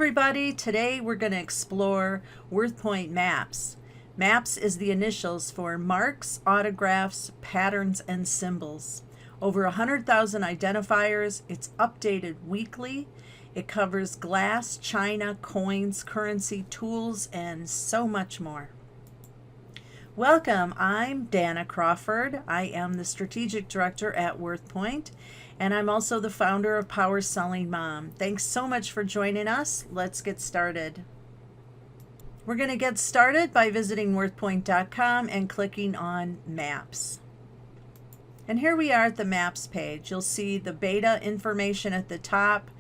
everybody, today we're going to explore WorthPoint M.A.P.S. M.A.P.S is the initials for Marks, Autographs, Patterns, and Symbols. Over 100,000 identifiers, it's updated weekly. It covers glass, china, coins, currency, tools, and so much more. Welcome, I'm Dana Crawford. I am the Strategic Director at WorthPoint, and I'm also the founder of Power Selling Mom. Thanks so much for joining us. Let's get started. We're going to get started by visiting WorthPoint.com and clicking on M.A.P.S. And here we are at the M.A.P.S page. You'll see the beta information at the top.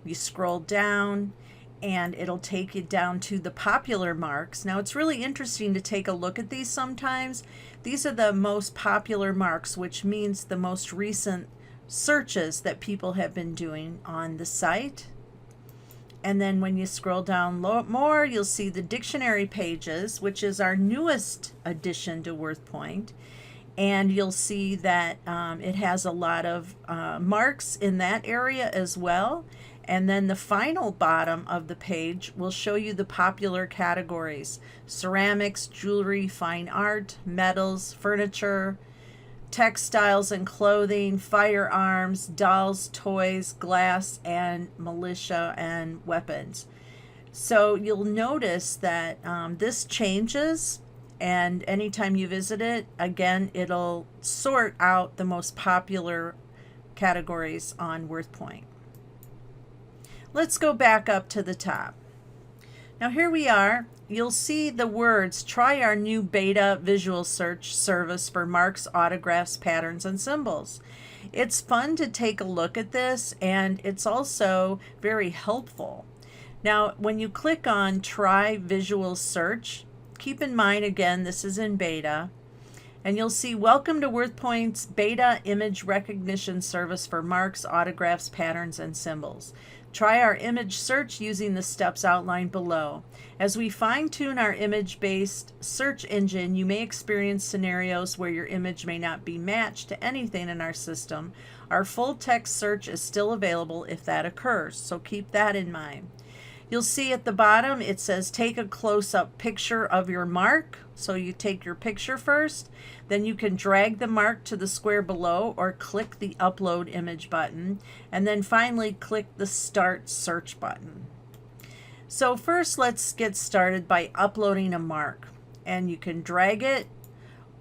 You scroll down and it'll take you down to the popular marks. Now it's really interesting to take a look at these sometimes. These are the most popular marks, which means the most recent searches that people have been doing on the site. And then when you scroll down more, you'll see the dictionary pages, which is our newest addition to WorthPoint. And you'll see that it has a lot of marks in that area as well. And then the final bottom of the page will show you the popular categories: ceramics, jewelry, fine art, metals, furniture, textiles and clothing, firearms, dolls, toys, glass, and militia and weapons. So you'll notice that this changes, and anytime you visit it, again, it'll sort out the most popular categories on WorthPoint. Let's go back up to the top. Now here we are. You'll see the words, try our new beta visual search service for marks, autographs, patterns, and symbols. It's fun to take a look at this, and it's also very helpful. Now, when you click on try visual search, keep in mind, again, this is in beta, and you'll see welcome to WorthPoint's beta image recognition service for marks, autographs, patterns, and symbols. Try our image search using the steps outlined below. As we fine-tune our image-based search engine, you may experience scenarios where your image may not be matched to anything in our system. Our full text search is still available if that occurs, so keep that in mind. You'll see at the bottom it says take a close-up picture of your mark. So you take your picture first, then you can drag the mark to the square below or click the upload image button, and then finally click the start search button. So first let's get started by uploading a mark, and you can drag it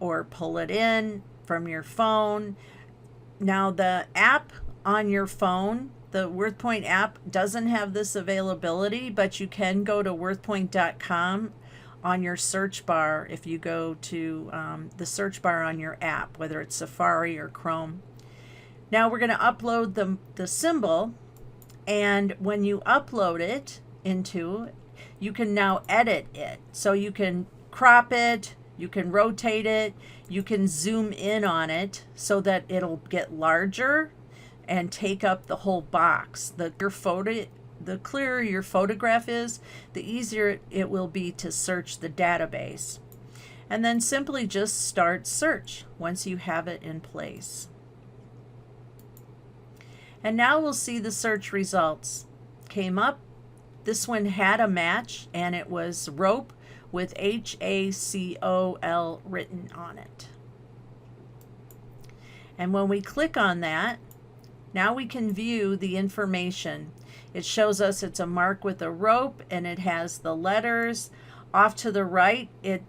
or pull it in from your phone. Now the app on your phone, the WorthPoint app, doesn't have this availability, but you can go to WorthPoint.com on your search bar if you go to the search bar on your app, whether it's Safari or Chrome. Now we're going to upload the symbol, and when you upload it into, you can now edit it. So you can crop it, you can rotate it, you can zoom in on it so that it'll get larger and take up the whole box. The clearer your photograph is, the easier it will be to search the database. And then simply just start search once you have it in place. And now we'll see the search results. Came up. This one had a match, and it was rope with HACOL written on it. And when we click on that, now we can view the information. It shows us it's a mark with a rope, and it has the letters. Off to the right, it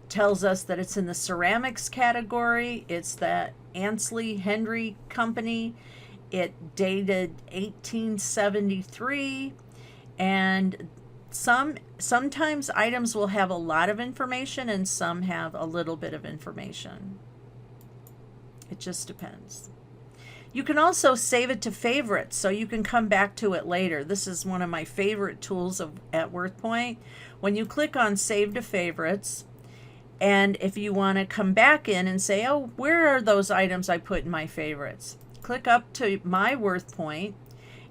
tells us that it's in the ceramics category. It's the Ansley Henry Company. It dated 1873, and sometimes items will have a lot of information and some have a little bit of information. It just depends. You can also save it to favorites, so you can come back to it later. This is one of my favorite tools at WorthPoint. When you click on Save to Favorites, and if you want to come back in and say, oh, where are those items I put in my favorites? Click up to My WorthPoint,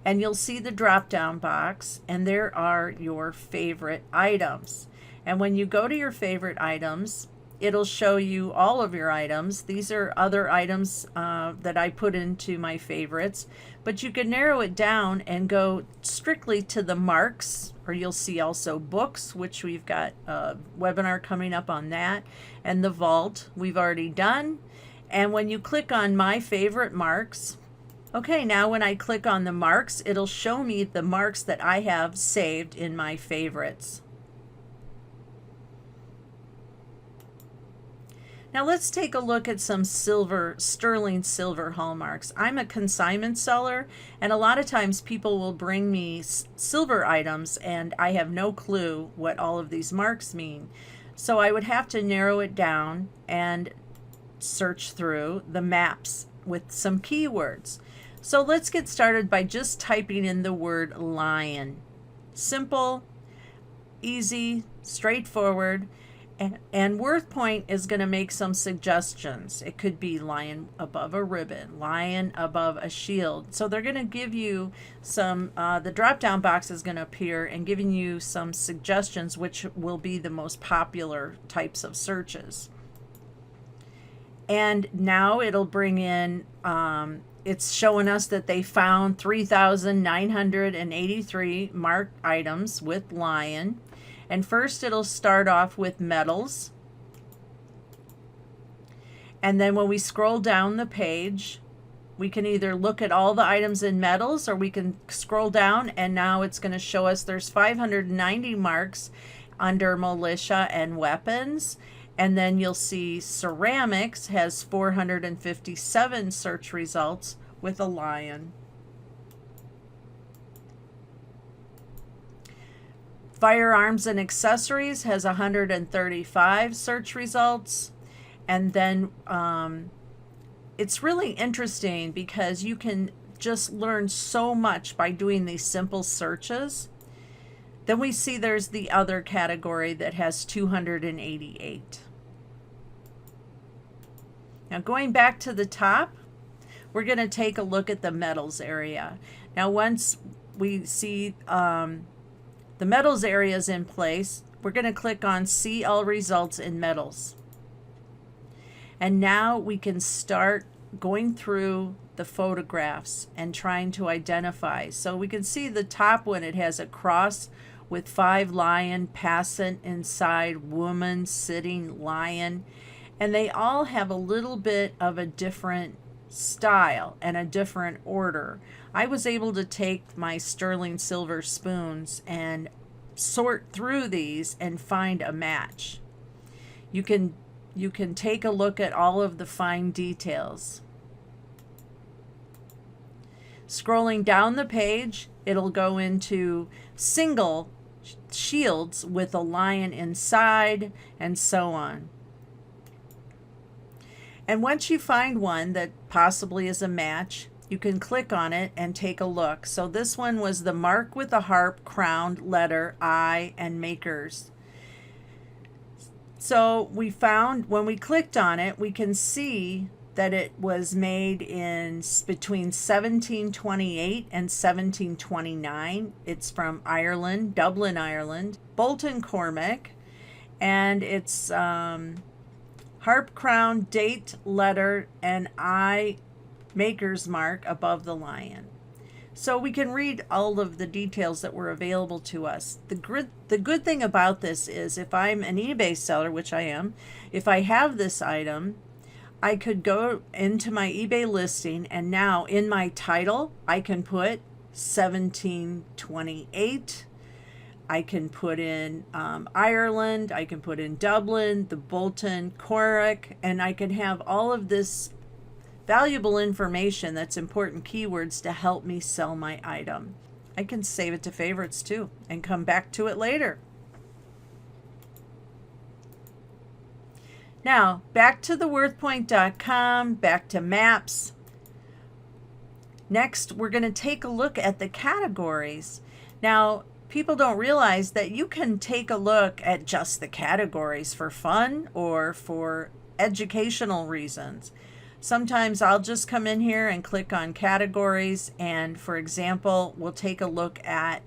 and you'll see the drop-down box, and there are your favorite items. And when you go to your favorite items, it'll show you all of your items. These are other items that I put into my favorites, but you can narrow it down and go strictly to the marks, or you'll see also books, which we've got a webinar coming up on that, and the vault we've already done. And when you click on my favorite marks, okay, now when I click on the marks, it'll show me the marks that I have saved in my favorites. Now let's take a look at some silver, sterling silver hallmarks. I'm a consignment seller, and a lot of times people will bring me silver items and I have no clue what all of these marks mean. So I would have to narrow it down and search through the maps with some keywords. So let's get started by just typing in the word lion. Simple, easy, straightforward. And WorthPoint is going to make some suggestions. It could be lion above a ribbon, lion above a shield. So they're going to give you some, the drop-down box is going to appear and giving you some suggestions which will be the most popular types of searches. And now it'll bring in, it's showing us that they found 3,983 marked items with lion. And first it'll start off with metals. And then when we scroll down the page, we can either look at all the items in metals, or we can scroll down and now it's going to show us there's 590 marks under militia and weapons. And then you'll see ceramics has 457 search results with a lion. Firearms and accessories has 135 search results. And then it's really interesting because you can just learn so much by doing these simple searches. Then we see there's the other category that has 288. Now going back to the top, we're going to take a look at the metals area. Now once we see the metals area is in place, we're going to click on see all results in metals. And now we can start going through the photographs and trying to identify. So we can see the top one, it has a cross with 5 lion, passant inside, woman, sitting, lion. And they all have a little bit of a different style and a different order. I was able to take my sterling silver spoons and sort through these and find a match. You can take a look at all of the fine details. Scrolling down the page, it'll go into single shields with a lion inside and so on. And once you find one that possibly is a match, you can click on it and take a look. So this one was the mark with the harp, crowned, letter, eye, and makers. So we found, when we clicked on it, we can see that it was made in between 1728 and 1729. It's from Ireland, Dublin, Ireland, Bolton Cormac, and it's harp, crown, date, letter, and eye, maker's mark above the lion. So we can read all of the details that were available to us. The good thing about this is if I'm an eBay seller, which I am, if I have this item, I could go into my eBay listing and now in my title, I can put 1728. I can put in Ireland, I can put in Dublin, the Bolton, Cormac, and I can have all of this valuable information that's important keywords to help me sell my item. I can save it to favorites too and come back to it later. Now, back to the WorthPoint.com, back to maps. Next, we're going to take a look at the categories. Now, people don't realize that you can take a look at just the categories for fun or for educational reasons. Sometimes I'll just come in here and click on categories, and for example, we'll take a look at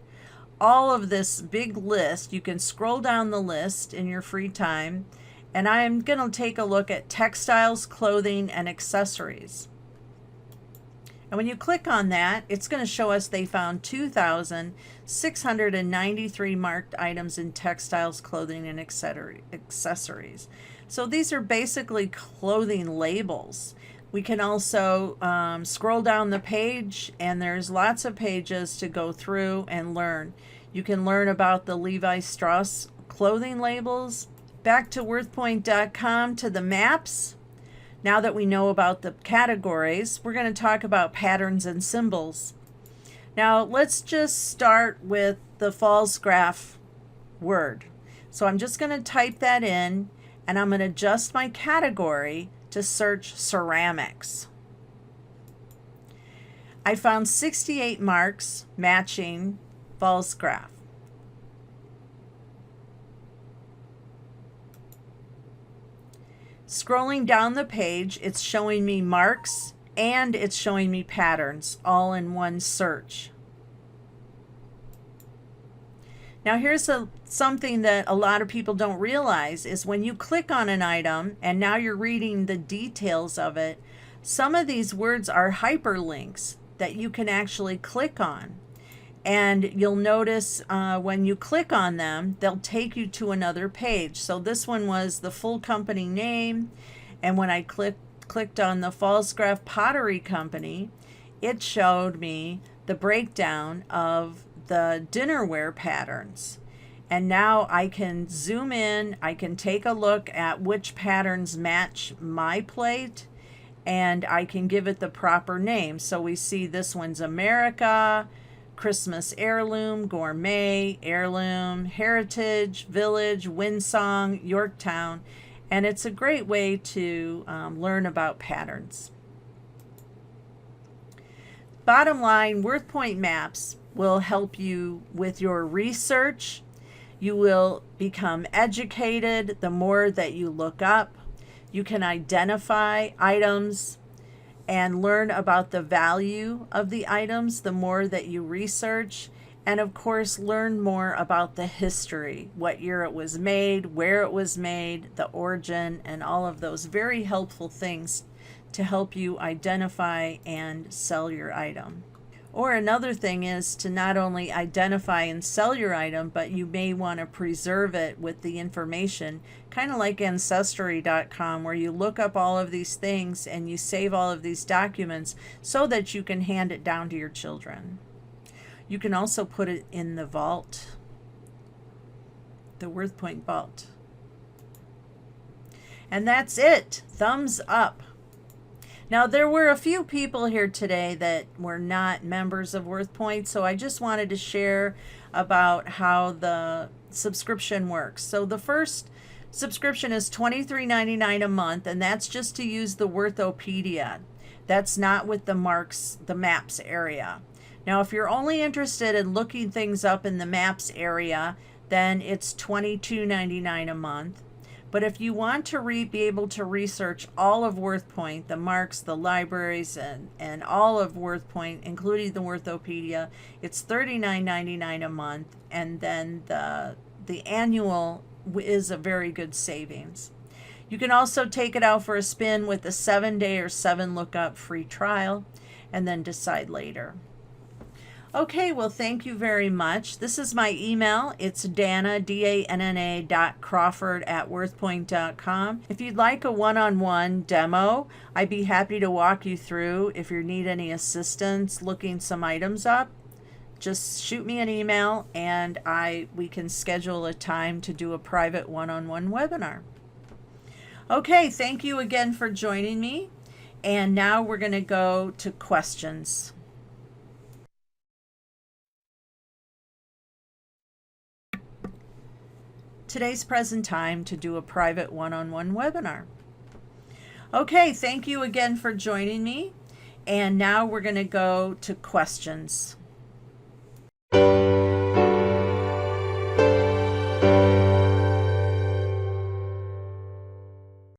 all of this big list. You can scroll down the list in your free time And I'm going to take a look at textiles, clothing, and accessories. And when you click on that, it's going to show us they found 2,693 marked items in textiles, clothing, and accessories. So these are basically clothing labels. We can also scroll down the page, and there's lots of pages to go through and learn. You can learn about the Levi Strauss clothing labels. Back to WorthPoint.com to the maps. Now that we know about the categories, we're going to talk about patterns and symbols. Now let's just start with the false graph word. So I'm just going to type that in, and I'm going to adjust my category to search ceramics. I found 68 marks matching false graph. Scrolling down the page, it's showing me marks and it's showing me patterns all in one search. Now here's something that a lot of people don't realize is when you click on an item and now you're reading the details of it, some of these words are hyperlinks that you can actually click on. And you'll notice when you click on them, they'll take you to another page. So this one was the full company name. And when I clicked on the False Graph Pottery Company, it showed me the breakdown of the dinnerware patterns. And now I can zoom in, I can take a look at which patterns match my plate, and I can give it the proper name. So we see this one's America, Christmas Heirloom, Gourmet, Heirloom, Heritage, Village, Windsong, Yorktown, and it's a great way to learn about patterns. Bottom line, WorthPoint Maps will help you with your research. You will become educated the more that you look up. You can identify items and learn about the value of the items the more that you research, and of course learn more about the history, what year it was made, where it was made, the origin, and all of those very helpful things to help you identify and sell your item. Or another thing is to not only identify and sell your item, but you may want to preserve it with the information, kind of like Ancestry.com, where you look up all of these things and you save all of these documents so that you can hand it down to your children. You can also put it in the vault, the WorthPoint vault. And that's it. Thumbs up. Now, there were a few people here today that were not members of WorthPoint, so I just wanted to share about how the subscription works. So the first subscription is $23.99 a month, and that's just to use the Worthopedia. That's not with the maps area. Now, if you're only interested in looking things up in the maps area, then it's $22.99 a month. But if you want to be able to research all of WorthPoint, the marks, the libraries, and all of WorthPoint, including the Worthopedia, it's $39.99 a month, and then the annual is a very good savings. You can also take it out for a spin with a 7-day or 7 lookup free trial, and then decide later. Okay, well, thank you very much. This is my email. It's Dana, DANNA.Crawford@worthpoint.com. If you'd like a one-on-one demo, I'd be happy to walk you through. If you need any assistance looking some items up, just shoot me an email and we can schedule a time to do a private one-on-one webinar. Okay, thank you again for joining me. And now we're going to go to questions. Today's present time to do a private one-on-one webinar. Okay, thank you again for joining me. And now we're going to go to questions.